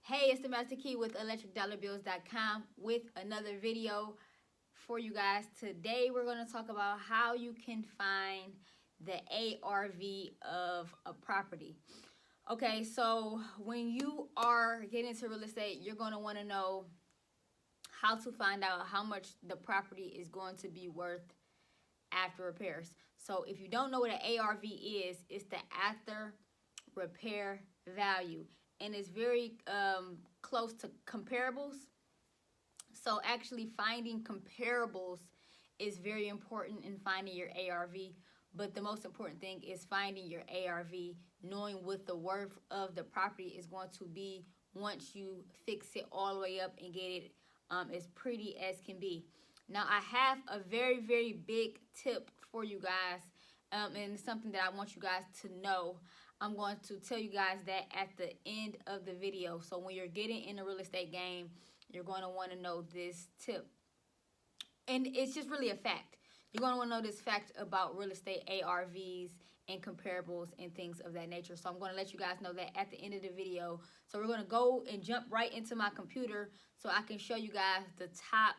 Hey, it's the Master Key with electricdollarbills.com with another video for you guys. Today we're going to talk about how you can find the ARV of a property. Okay, so when you are getting into real estate, you're going to want to know how to find out how much the property is going to be worth after repairs. So if you don't know what an ARV is, it's the after repair value, and it's very close to comparables. So actually finding comparables is very important in finding your ARV, but the most important thing is finding your ARV, knowing what the worth of the property is going to be once you fix it all the way up and get it as pretty as can be. Now I have a very, very big tip for you guys, and it's something that I want you guys to know. I'm going to tell you guys that at the end of the video. So when you're getting in the real estate game, you're going to want to know this tip. And it's just really a fact. You're going to want to know this fact about real estate ARVs and comparables and things of that nature. So I'm going to let you guys know that at the end of the video. So we're going to go and jump right into my computer so I can show you guys the top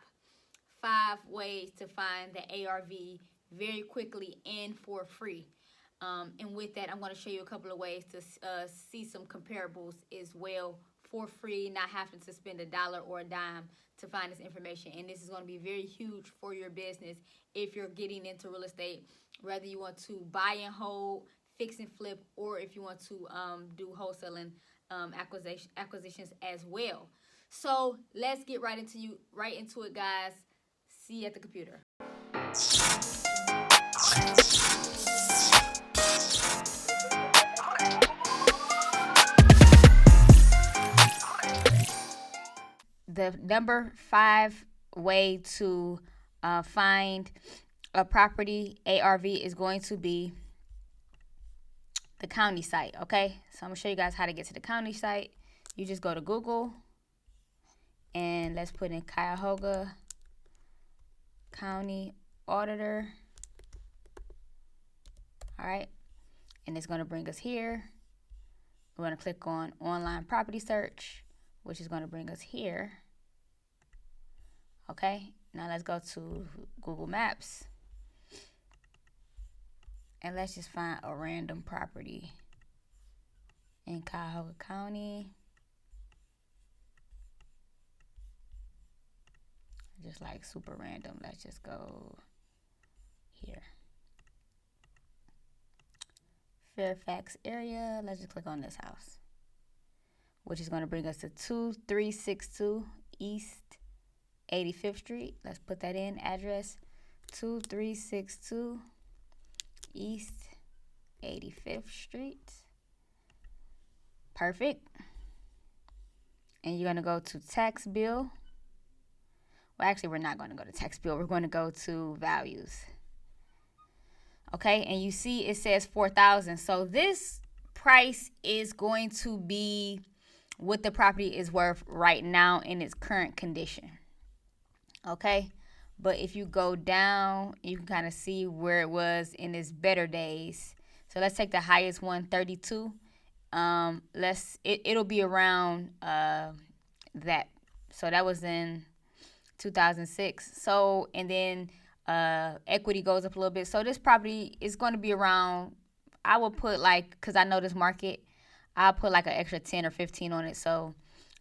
5 ways to find the ARV very quickly and for free. And with that, I'm going to show you a couple of ways to see some comparables as well for free, not having to spend a dollar or a dime to find this information. And this is going to be very huge for your business if you're getting into real estate, whether you want to buy and hold, fix and flip, or if you want to do wholesaling acquisitions as well. So let's get right into it, guys. See you at the computer. The number 5 way to find a property ARV is going to be the county site. Okay, so I'm gonna show you guys how to get to the county site. You just go to Google and let's put in Cuyahoga County Auditor. All right, and it's going to bring us here. We're going to click on online property search, which is going to bring us here. Okay, now let's go to Google Maps and let's just find a random property in Cuyahoga County. Just like super random. Let's just go here. Fairfax area. Let's just click on this house, which is going to bring us to 2362 East 85th Street. Let's put that in. Address 2362 East 85th Street. Perfect. And you're going to go to tax bill. Well, actually, we're not going to go to tax bill. We're going to go to values. Okay, and you see it says $4,000. So this price is going to be what the property is worth right now in its current condition. Okay, but if you go down, you can kind of see where it was in its better days. So let's take the highest one, 32. It'll be around that. So that was in 2006. So, and then equity goes up a little bit. So this property is going to be around, I will put like, because I know this market, I'll put like an extra 10 or 15 on it. So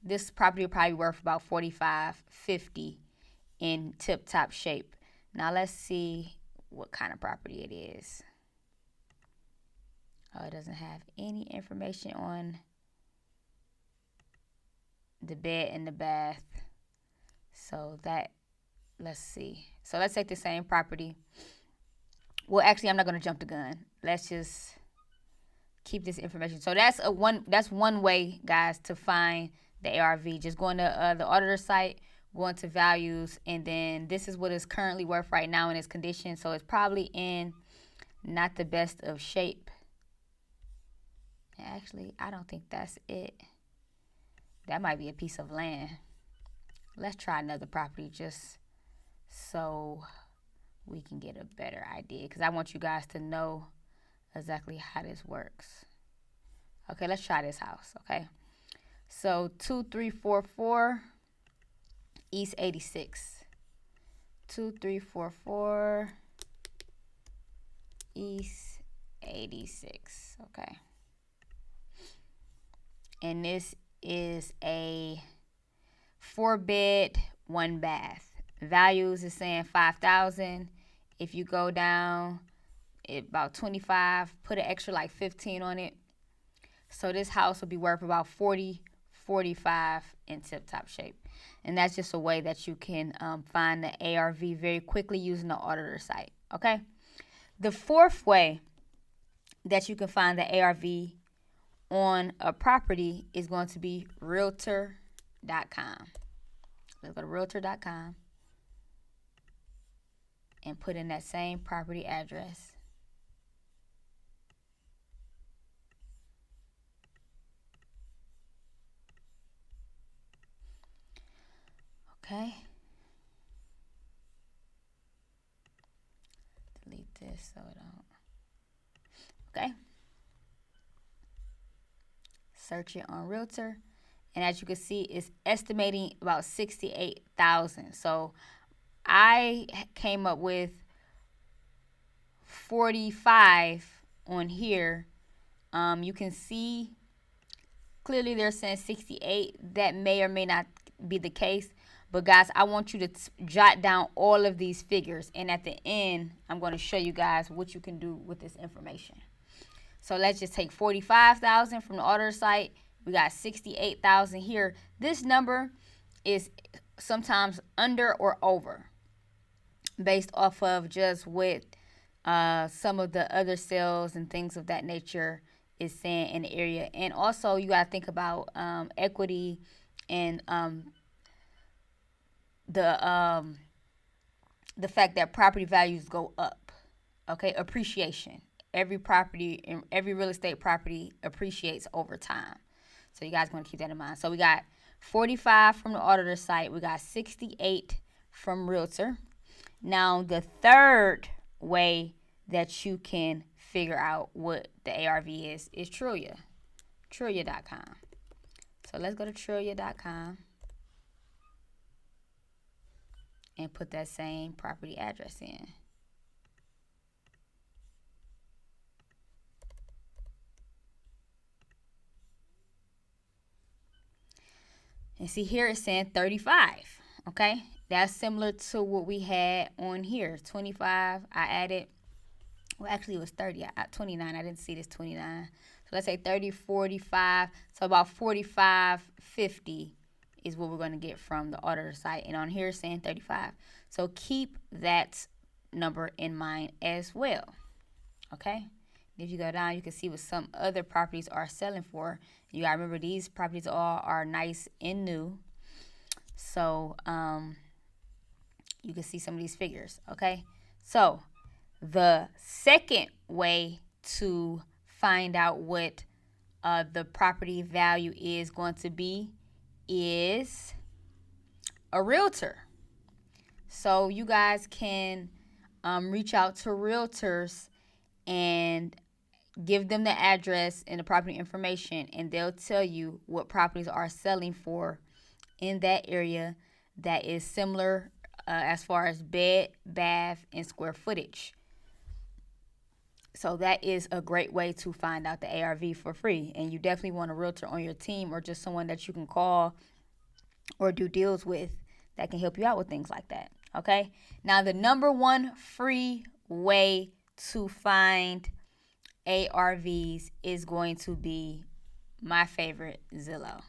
this property will probably worth about 45, 50 in tip-top shape. Now let's see what kind of property it is. Oh, it doesn't have any information on the bed and the bath. So that, let's see. So let's take the same property. Well, actually, I'm not going to jump the gun. Let's just keep this information. So that's one way, guys, to find the ARV. Just going to the auditor site, going to values, and then this is what it's currently worth right now in its condition. So it's probably in not the best of shape. Actually, I don't think that's it. That might be a piece of land. Let's try another property just so we can get a better idea, because I want you guys to know exactly how this works. Okay, let's try this house, okay? So 2344 East 86. 2344 East 86. Okay. And this is a 4-bed, 1-bath. Values is saying $5,000. If you go down about 25, put an extra like 15 on it. So this house will be worth about 40, 45 in tip-top shape. And that's just a way that you can find the ARV very quickly using the auditor site. Okay. The fourth way that you can find the ARV on a property is going to be realtor.com. Let's go to realtor.com and put in that same property address. Okay. Delete this so it don't. Okay. Search it on Realtor. And as you can see, it's estimating about $68,000. So I came up with 45 on here. You can see clearly they're saying 68. That may or may not be the case. But guys, I want you to jot down all of these figures. And at the end, I'm going to show you guys what you can do with this information. So let's just take 45,000 from the auditor site. We got 68,000 here. This number is sometimes under or over based off of just what some of the other sales and things of that nature is saying in the area. And also you got to think about equity and the fact that property values go up. Okay, appreciation. Every property and every real estate property appreciates over time. So you guys want to keep that in mind. So we got 45 from the auditor site. We got 68 from Realtor. Now the third way that you can figure out what the ARV is Trulia. Trulia.com. So let's go to Trulia.com and put that same property address in. And see here it's saying 35, okay? That's similar to what we had on here. 25, I added, well, actually it was 30, 29. I didn't see this 29. So let's say 30, 45. So about 45, 50 is what we're going to get from the auditor site. And on here it's saying 35. So keep that number in mind as well, okay? If you go down, you can see what some other properties are selling for. You gotta remember these properties all are nice and new. So you can see some of these figures, okay? So the second way to find out what the property value is going to be is a realtor. So you guys can reach out to realtors and give them the address and the property information, and they'll tell you what properties are selling for in that area that is similar as far as bed, bath, and square footage. So that is a great way to find out the ARV for free. And you definitely want a realtor on your team or just someone that you can call or do deals with that can help you out with things like that. Okay. Now, the number one free way to find ARVs is going to be my favorite, Zillow.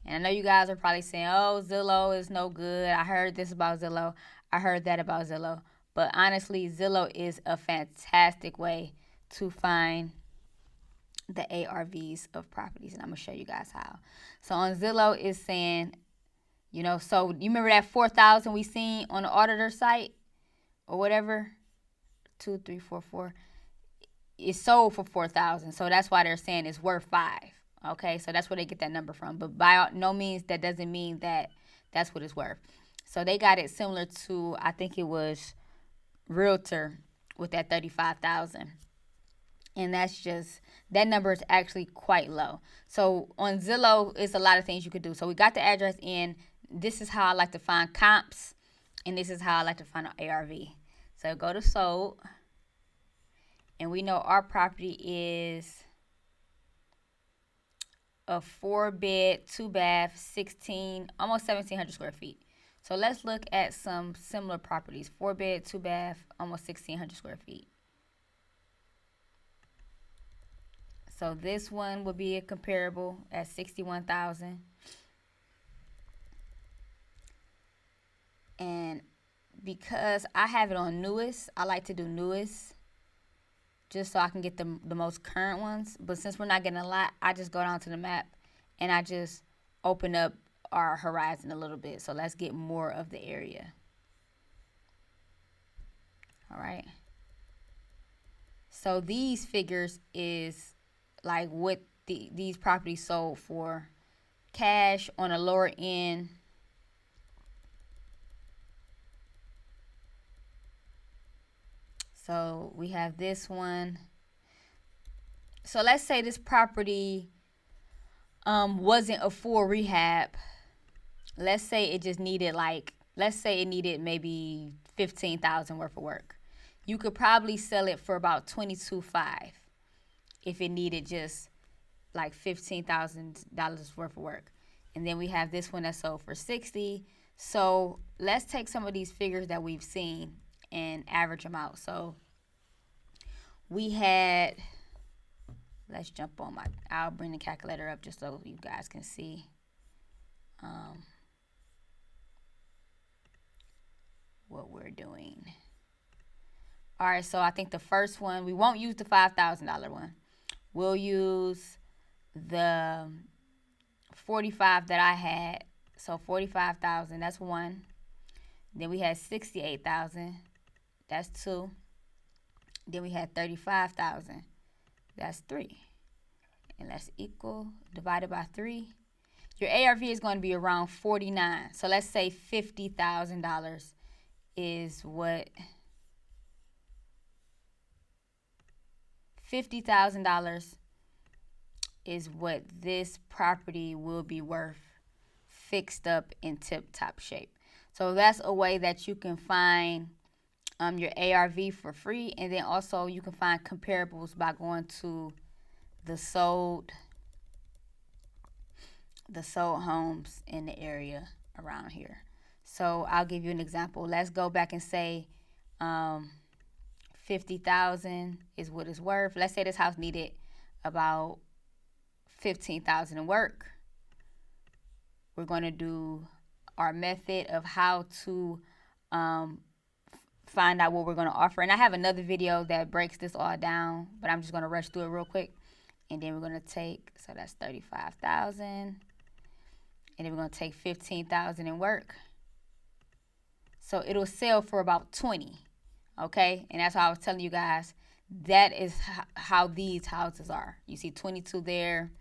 And I know you guys are probably saying, oh, Zillow is no good. I heard this about Zillow. I heard that about Zillow. But honestly, Zillow is a fantastic way to find the ARVs of properties. And I'm going to show you guys how. So on Zillow, it's saying, you know, so you remember that 4,000 we seen on the auditor site or whatever? 2344. It's sold for 4,000, so that's why they're saying it's worth 5. Okay, so that's where they get that number from. But by no means that doesn't mean that that's what it's worth. So they got it similar to, I think it was Realtor with that 35,000. And that number is actually quite low. So on Zillow, it's a lot of things you could do. So we got the address in. This is how I like to find comps, and this is how I like to find an ARV. So go to sold, and we know our property is a 4-bed, 2-bath, 16, almost 1,700 square feet. So let's look at some similar properties. 4-bed, 2-bath, almost 1,600 square feet. So this one would be a comparable at 61,000. And because I have it on newest, I like to do newest just so I can get the most current ones. But since we're not getting a lot, I just go down to the map and I just open up our horizon a little bit. So let's get more of the area. All right. So these figures is like what these properties sold for cash on a lower end. So we have this one. So let's say this property wasn't a full rehab. Let's say it just needed maybe 15,000 worth of work. You could probably sell it for about $22,500 if it needed just like $15,000 worth of work. And then we have this one that sold for $60,000. So let's take some of these figures that we've seen and average them out. So we had, let's jump on I'll bring the calculator up just so you guys can see what we're doing. All right, so I think the first one, we won't use the $5,000 one. We'll use the 45 that I had. So 45,000, that's one. Then we had 68,000, that's two. Then we had 35,000, that's three. And that's equal, divided by 3. Your ARV is going to be around 49. So let's say $50,000 is what $50,000 is what this property will be worth fixed up in tip-top shape. So that's a way that you can find your ARV for free, and then also you can find comparables by going to the sold homes in the area around here. So I'll give you an example. Let's go back and say 50,000 is what it's worth. Let's say this house needed about 15,000 in work. We're going to do our method of how to find out what we're going to offer. And I have another video that breaks this all down, but I'm just going to rush through it real quick. And then we're going to take, so that's 35,000. And then we're going to take 15,000 in work. So it'll sell for about 20. Okay? And that's how I was telling you guys. That is how these houses are. You see 22 there,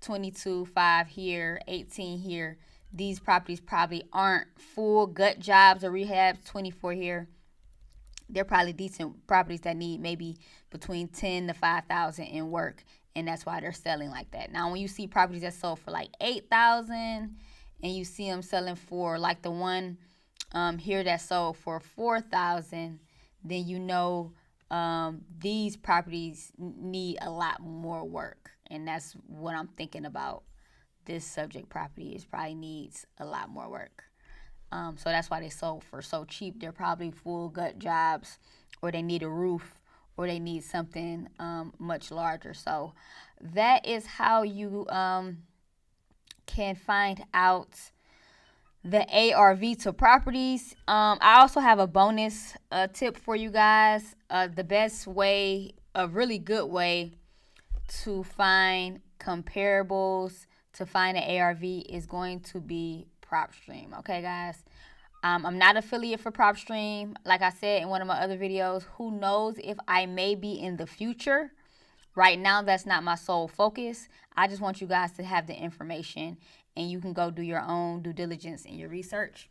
22.5 here, 18 here. These properties probably aren't full gut jobs or rehabs. 24 here. They're probably decent properties that need maybe between 10 to 5,000 in work, and that's why they're selling like that. Now, when you see properties that sold for like 8,000, and you see them selling for like the one here that sold for 4,000, then you know these properties need a lot more work, and that's what I'm thinking about. This subject property is probably needs a lot more work. So that's why they sold for so cheap. They're probably full gut jobs, or they need a roof, or they need something much larger. So that is how you can find out the ARV to properties. I also have a bonus tip for you guys. The best way, a really good way to find comparables, to find an ARV is going to be PropStream. Okay, guys. I'm not affiliate for PropStream. Like I said in one of my other videos, who knows if I may be in the future. Right now, that's not my sole focus. I just want you guys to have the information, and you can go do your own due diligence and your research.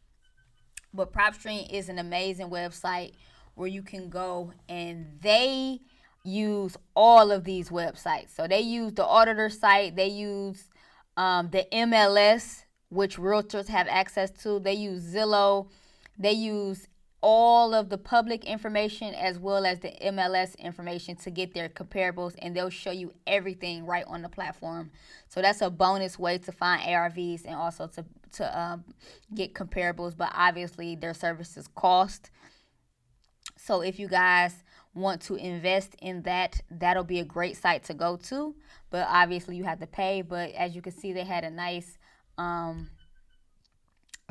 But PropStream is an amazing website where you can go, and they use all of these websites. So they use the auditor site, they use the MLS, which realtors have access to. They use Zillow. They use all of the public information as well as the MLS information to get their comparables, and they'll show you everything right on the platform. So that's a bonus way to find ARVs and also to get comparables, but obviously their services cost. So if you guys want to invest in that, that'll be a great site to go to, but obviously you have to pay. But as you can see, they had a nice a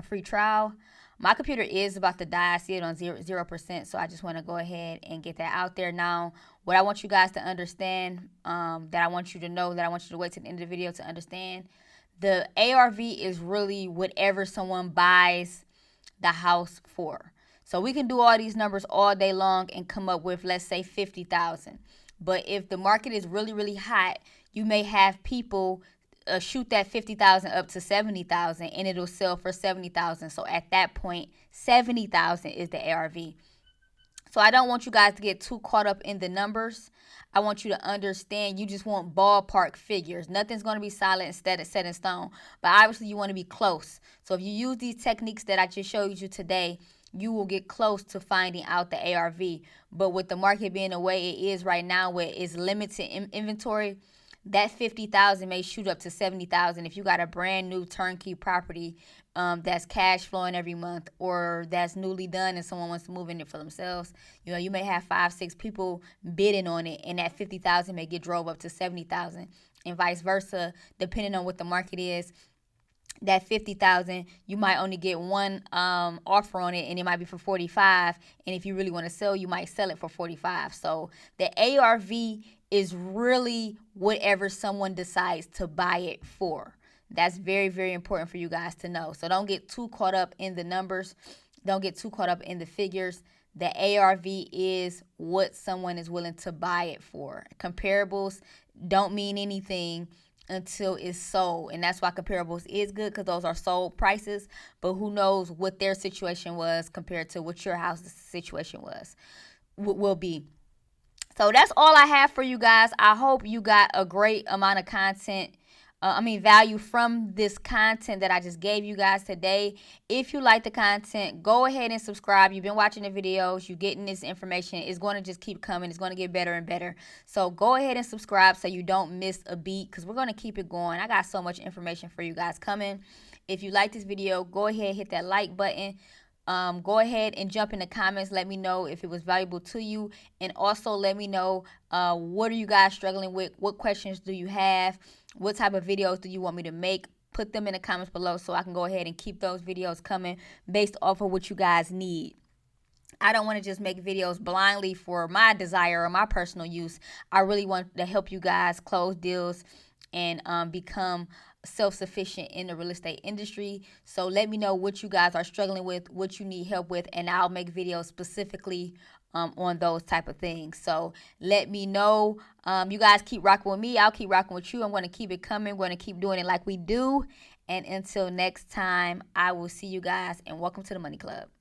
free trial. My computer is about to die. I see it on 0%, so I just want to go ahead and get that out there. Now, what I want you guys to understand, that I want you to know, that I want you to wait to the end of the video to understand, the ARV is really whatever someone buys the house for. So we can do all these numbers all day long and come up with, let's say, 50,000. But if the market is really, really hot, you may have people shoot that 50,000 up to 70,000, and it'll sell for 70,000. So at that point, 70,000 is the ARV. So I don't want you guys to get too caught up in the numbers. I want you to understand, you just want ballpark figures. Nothing's going to be solid instead of set in stone. But obviously you want to be close. So if you use these techniques that I just showed you today, you will get close to finding out the ARV. But with the market being the way it is right now, where it's limited inventory, that 50,000 may shoot up to 70,000 if you got a brand new turnkey property that's cash flowing every month, or that's newly done and someone wants to move in it for themselves. You know, you may have 5-6 people bidding on it, and that 50,000 may get drove up to 70,000, and vice versa, depending on what the market is. That 50,000, you might only get one offer on it, and it might be for 45. And if you really want to sell, you might sell it for 45. So the ARV is really whatever someone decides to buy it for. That's very, very important for you guys to know. So don't get too caught up in the numbers. Don't get too caught up in the figures. The ARV is what someone is willing to buy it for. Comparables don't mean anything until it's sold, and that's why comparables is good, because those are sold prices. But who knows what their situation was compared to what your house's situation will be. So that's all I have for you guys. I hope you got a great amount of content, value from this content that I just gave you guys today. If you like the content, go ahead and subscribe. You've been watching the videos, you're getting this information. It's going to just keep coming. It's going to get better and better. So go ahead and subscribe so you don't miss a beat, because we're going to keep it going. I got so much information for you guys coming. If you like this video, go ahead and hit that like button. Go ahead and jump in the comments. Let me know if it was valuable to you, and also let me know what are you guys struggling with. What questions do you have? What type of videos do you want me to make? Put them in the comments below so I can go ahead and keep those videos coming based off of what you guys need. I don't want to just make videos blindly for my desire or my personal use. I really want to help you guys close deals and become self-sufficient in the real estate industry. So let me know what you guys are struggling with, what you need help with, and I'll make videos specifically on those type of things. So let me know. You guys keep rocking with me. I'll keep rocking with you. I'm going to keep it coming. We're going to keep doing it like we do. And until next time, I will see you guys, and welcome to the Money Club.